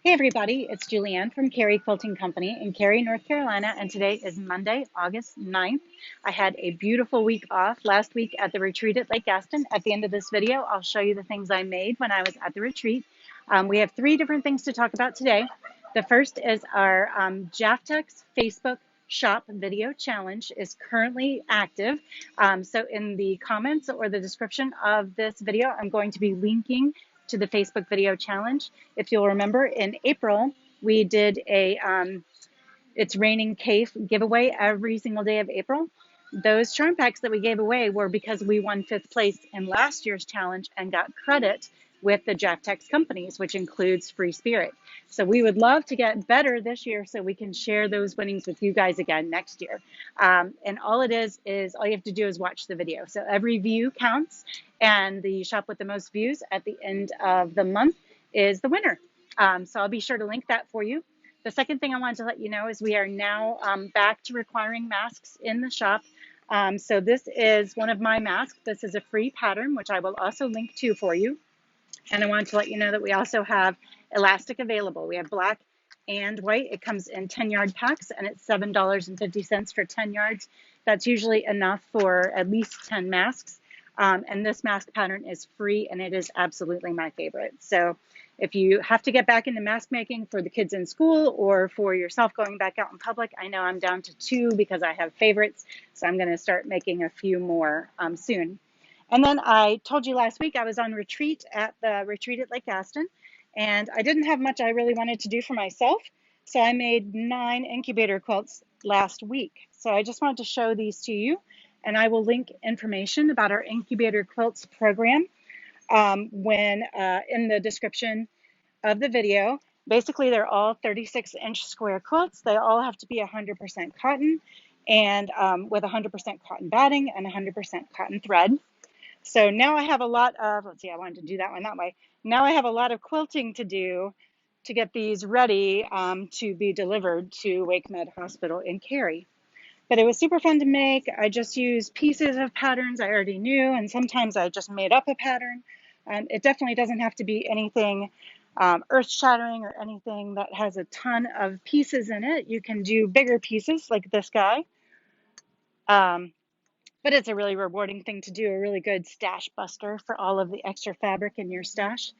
Hey everybody, it's Julianne from Cary Quilting Company in Cary, North Carolina, and today is Monday, August 9th. I had a beautiful week off last week at the retreat at Lake Gaston. At the end of this video, I'll show you the things I made when I was at the retreat. We have three different things to talk about today. The first is our Jaftex Facebook shop video challenge is currently active. So in the comments or the description of this video, I'm going to be linking to the Facebook video challenge. If you'll remember, in April, we did a It's Raining Cave giveaway every single day of April. Those charm packs that we gave away were because we won fifth place in last year's challenge and got credit with the Jaftex companies, which includes Free Spirit. So we would love to get better this year so we can share those winnings with you guys again next year. And all it is all you have to do is watch the video. So every view counts, and the shop with the most views at the end of the month is the winner. So I'll be sure to link that for you. The second thing I wanted to let you know is we are now back to requiring masks in the shop. So this is one of my masks. This is a free pattern, which I will also link to for you. And I wanted to let you know that we also have elastic available. We have black and white. It comes in 10-yard packs, and it's $7.50 for 10 yards. That's usually enough for at least 10 masks. And this mask pattern is free, and it is absolutely my favorite. So if you have to get back into mask making for the kids in school or for yourself going back out in public, I know I'm down to 2 because I have favorites. So I'm going to start making a few more soon. And then I told you last week I was on retreat at Lake Gaston, and I didn't have much I really wanted to do for myself. So I made 9 incubator quilts last week. So I just wanted to show these to you, and I will link information about our incubator quilts program in the description of the video. Basically, they're all 36-inch square quilts. They all have to be 100% cotton and with 100% cotton batting and 100% cotton thread. So now I have a lot of, let's see, I wanted to do that one that way. Now I have a lot of quilting to do to get these ready to be delivered to Wake Med Hospital in Cary. But it was super fun to make. I just used pieces of patterns I already knew, and sometimes I just made up a pattern. It definitely doesn't have to be anything earth-shattering or anything that has a ton of pieces in it. You can do bigger pieces like this guy. But it's a really rewarding thing to do, a really good stash buster for all of the extra fabric in your stash.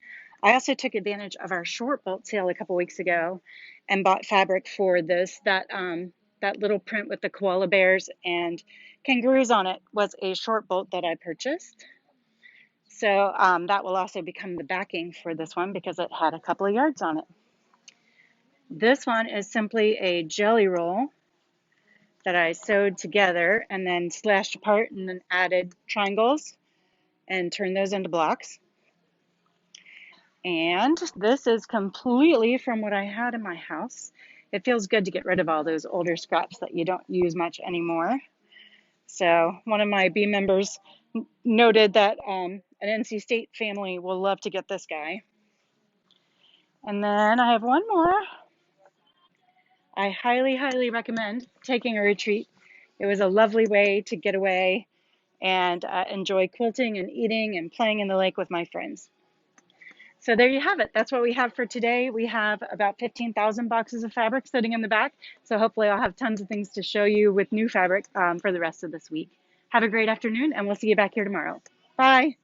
I also took advantage of our short bolt sale a couple weeks ago and bought fabric for that little print with the koala bears and kangaroos on it was a short bolt that I purchased. So that will also become the backing for this one because it had a couple of yards on it. This one is simply a jelly roll that I sewed together and then slashed apart and then added triangles and turned those into blocks. And this is completely from what I had in my house. It feels good to get rid of all those older scraps that you don't use much anymore. So one of my bee members noted that an NC State family will love to get this guy. And then I have one more. I highly, highly recommend taking a retreat. It was a lovely way to get away and enjoy quilting and eating and playing in the lake with my friends. So there you have it. That's what we have for today. We have about 15,000 boxes of fabric sitting in the back. So hopefully I'll have tons of things to show you with new fabric for the rest of this week. Have a great afternoon, and we'll see you back here tomorrow. Bye.